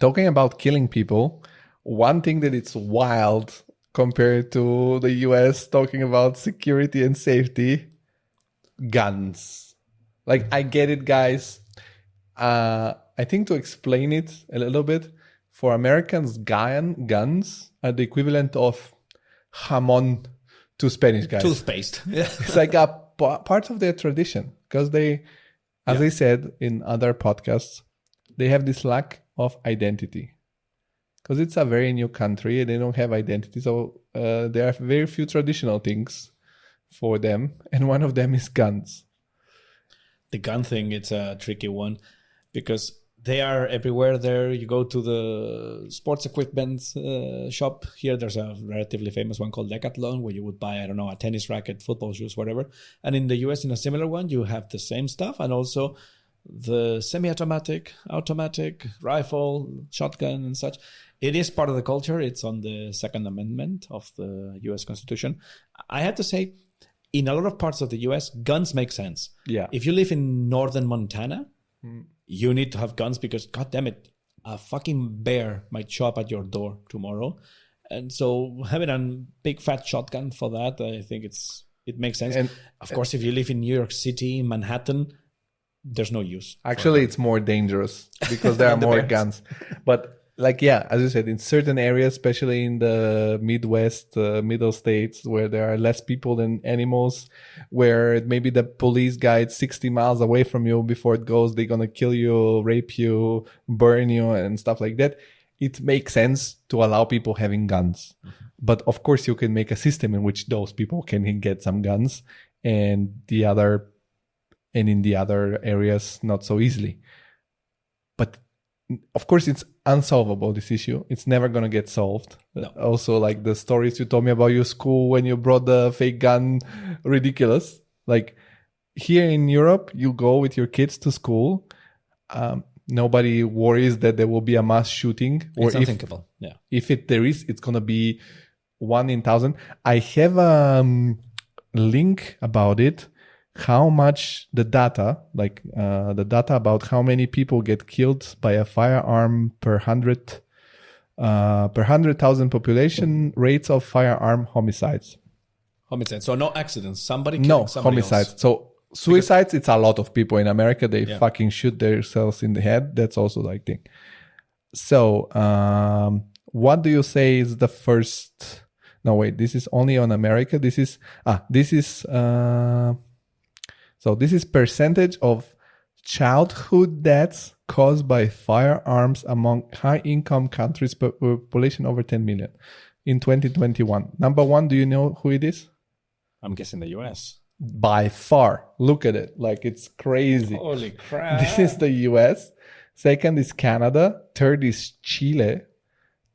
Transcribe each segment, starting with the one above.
talking about killing people, one thing that it's wild compared to the US talking about security and safety, guns. Like, I get it, guys. I think to explain it a little bit, for Americans, guns are the equivalent of jamon to Spanish guys. Toothpaste. Yeah. It's like a part of their tradition because they, as I said in other podcasts, they have this lack of identity because it's a very new country. They don't have identity. So there are very few traditional things for them. And one of them is guns. The gun thing, it's a tricky one because they are everywhere there. You go to the sports equipment shop. Here, there's a relatively famous one called Decathlon where you would buy, I don't know, a tennis racket, football shoes, whatever. And in the US, in a similar one, you have the same stuff and also the semi-automatic, automatic, rifle, shotgun and such. It is part of the culture. It's on the Second Amendment of the US Constitution. I have to say, in a lot of parts of the US, guns make sense. Yeah. If you live in northern Montana, you need to have guns because, God damn it, a fucking bear might show up at your door tomorrow. And so having a big fat shotgun for that, I think it makes sense. And of course, if you live in New York City, Manhattan, there's no use. Actually, it's more dangerous because there are more guns. But like, yeah, as you said, in certain areas, especially in the Midwest, middle states, where there are less people than animals, where maybe the police guide 60 miles away from you before it goes, they're going to kill you, rape you, burn you, and stuff like that. It makes sense to allow people having guns. Mm-hmm. But of course, you can make a system in which those people can get some guns and in the other areas, not so easily. But of course, it's unsolvable, this issue. It's never going to get solved. No. Also, like the stories you told me about your school when you brought the fake gun, ridiculous. Like here in Europe, you go with your kids to school. Nobody worries that there will be a mass shooting. It's unthinkable. If there is, it's going to be 1 in 1,000. I have a link about it. How much the data about how many people get killed by a firearm per 100,000 population, rates of firearm homicides. Homicides. So no accidents. Somebody killing somebody homicides. Else. So suicides, it's a lot of people in America. They fucking shoot themselves in the head. That's also like thing. So what do you say is the first? No, wait. This is only on America. So this is percentage of childhood deaths caused by firearms among high-income countries per population over 10 million in 2021. Number one, do you know who it is? I'm guessing the US. By far. Look at it. Like, it's crazy. Holy crap. This is the US. Second is Canada. Third is Chile.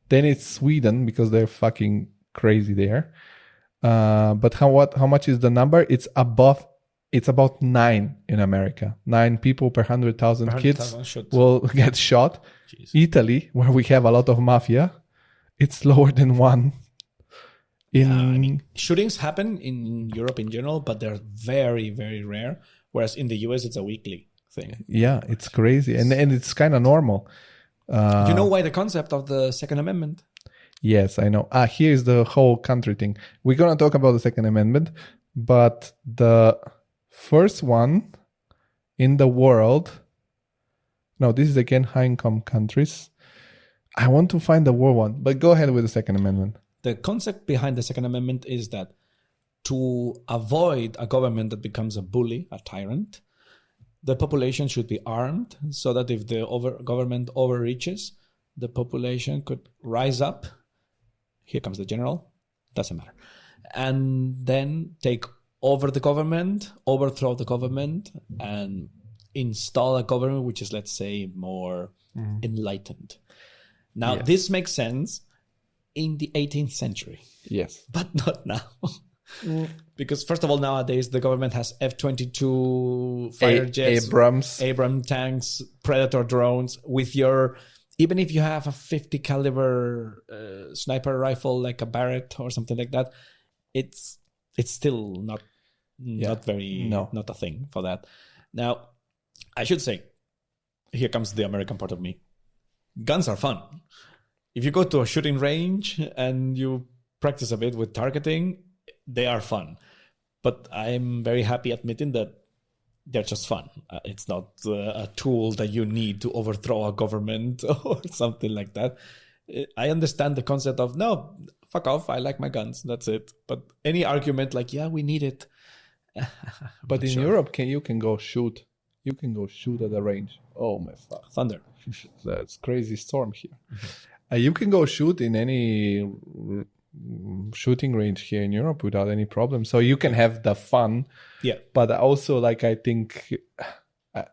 Then it's Sweden because they're fucking crazy there. But how much is the number? It's about 9 in America. 9 people per 100,000 kids will get shot. Jeez. Italy, where we have a lot of mafia, it's lower than 1. Shootings happen in Europe in general, but they're very, very rare. Whereas in the US, it's a weekly thing. Yeah, it's crazy. And it's kind of normal. You know why the concept of the Second Amendment? Yes, I know. Here's the whole country thing. We're going to talk about the Second Amendment, but the first one in the world. No, this is again high-income countries. I want to find the world one, but go ahead with the Second Amendment. The concept behind the Second Amendment is that to avoid a government that becomes a bully, a tyrant, the population should be armed so that if the government overreaches, the population could rise up. Here comes the general. Doesn't matter. And then take over the government, overthrow the government, and install a government which is, let's say, more enlightened. Now, this makes sense in the 18th century. Yes. But not now. Because, first of all, nowadays, the government has F-22 fighter jets, Abrams tanks, Predator drones. Even if you have a 50 caliber sniper rifle like a Barrett or something like that, it's still not a thing for that. Now, I should say, here comes the American part of me. guns are fun. If you go to a shooting range and you practice a bit with targeting, they are fun. But I'm very happy admitting that they're just fun. It's not a tool that you need to overthrow a government or something like that. I understand the concept of, no, fuck off, I like my guns, that's it. But any argument like, yeah, we need it. But in Europe, you can go shoot. You can go shoot at the range. Oh my fuck. Thunder. That's crazy storm here. You can go shoot in any shooting range here in Europe without any problem. So you can have the fun. Yeah. But also, like, I think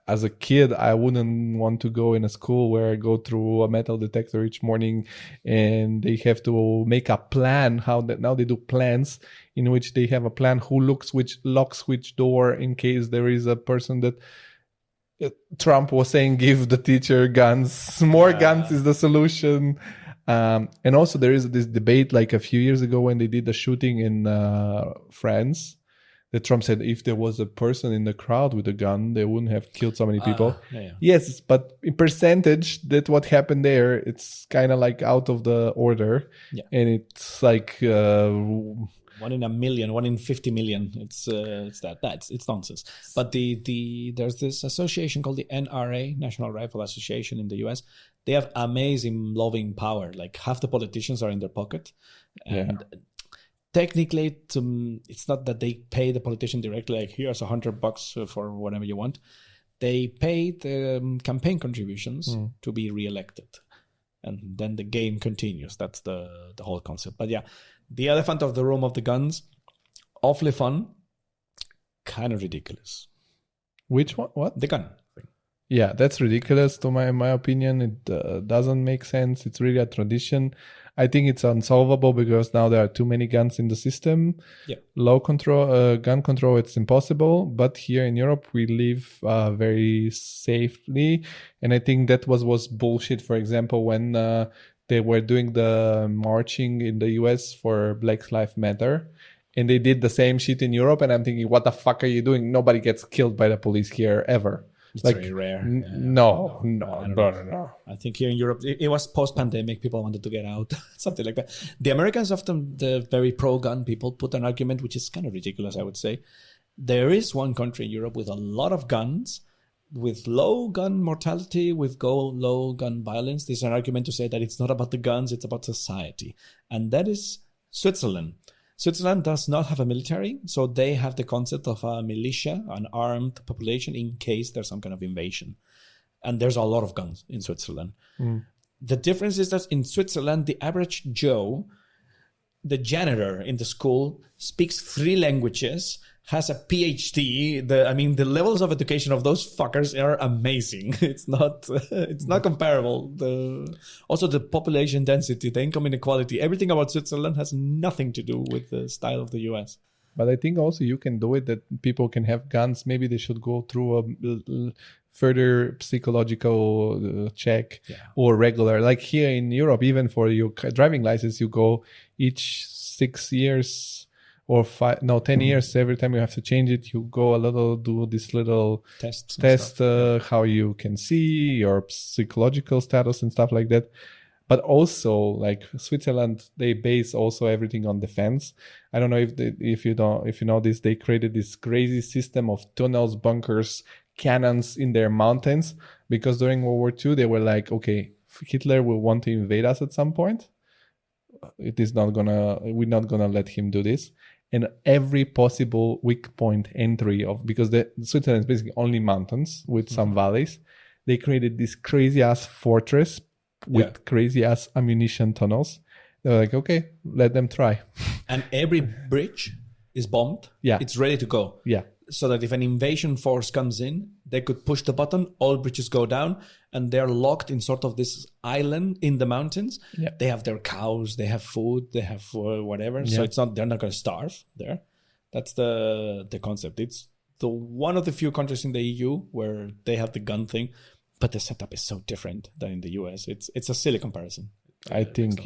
as a kid, I wouldn't want to go in a school where I go through a metal detector each morning and they have to make a plan. Now they do plans in which they have a plan who locks which door in case there is a person that Trump was saying, give the teacher guns. More guns is the solution. And also there is this debate like a few years ago when they did the shooting in France, that Trump said if there was a person in the crowd with a gun, they wouldn't have killed so many people. Yes, but in percentage, that what happened there, it's kind of like out of the order. Yeah. And it's like 1 in a million, 1 in 50 million. It's nonsense. But there's this association called the NRA, National Rifle Association in the US. They have amazing lobbying power. Like half the politicians are in their pocket. And technically, it's not that they pay the politician directly, like here's $100 for whatever you want. They pay the campaign contributions to be reelected. And then the game continues. That's the whole concept. But yeah, the elephant of the room of the guns, awfully fun, kind of ridiculous. Which one? What? The gun. Yeah, that's ridiculous to my opinion. It doesn't make sense. It's really a tradition. I think it's unsolvable because now there are too many guns in the system. Yeah. Gun control, it's impossible. But here in Europe, we live very safely. And I think that was bullshit. For example, when they were doing the marching in the US for Black Lives Matter, and they did the same shit in Europe. And I'm thinking, what the fuck are you doing? Nobody gets killed by the police here ever. It's very rare. No. I think here in Europe, it was post-pandemic. People wanted to get out, something like that. The Americans, often the very pro-gun people, put an argument which is kind of ridiculous, I would say. There is one country in Europe with a lot of guns, with low gun mortality, with low gun violence. There's an argument to say that it's not about the guns, it's about society. And that is Switzerland. Switzerland does not have a military, so they have the concept of a militia, an armed population, in case there's some kind of invasion. And there's a lot of guns in Switzerland. The difference is that in Switzerland, the average Joe, the janitor in the school, speaks 3 languages, has a PhD. The levels of education of those fuckers are amazing. It's not comparable. Also the population density, the income inequality, everything about Switzerland has nothing to do with the style of the US. But I think also you can do it that people can have guns. Maybe they should go through a further psychological check or regular. Like here in Europe, even for your driving license, you go each 6 years or 10 years. Every time you have to change it, you go do this little test how you can see your psychological status and stuff like that. But also, like Switzerland, they base also everything on defense. I don't know if you know this, they created this crazy system of tunnels, bunkers, cannons in their mountains, because during World War II they were like, okay, Hitler will want to invade us at some point. We're not gonna let him do this. And every possible weak point entry because Switzerland is basically only mountains with some valleys. They created this crazy ass fortress with crazy ass ammunition tunnels. They're like, okay, let them try. And every bridge is bombed. Yeah. It's ready to go. Yeah. So that if an invasion force comes in, they could push the button, all bridges go down, and they're locked in sort of this island in the mountains. Yeah. They have their cows, they have food, they have whatever. Yeah. So they're not going to starve there. That's the concept. It's one of the few countries in the EU where they have the gun thing, but the setup is so different than in the US. It's a silly comparison. I think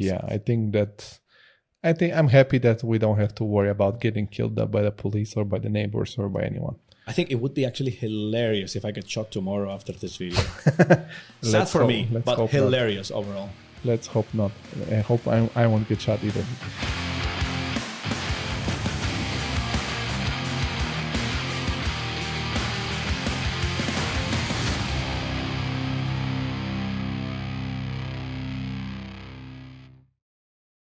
I'm happy that we don't have to worry about getting killed by the police or by the neighbors or by anyone. I think it would be actually hilarious if I get shot tomorrow after this video. Sad for me, but hilarious overall. Let's hope not. I hope I won't get shot either.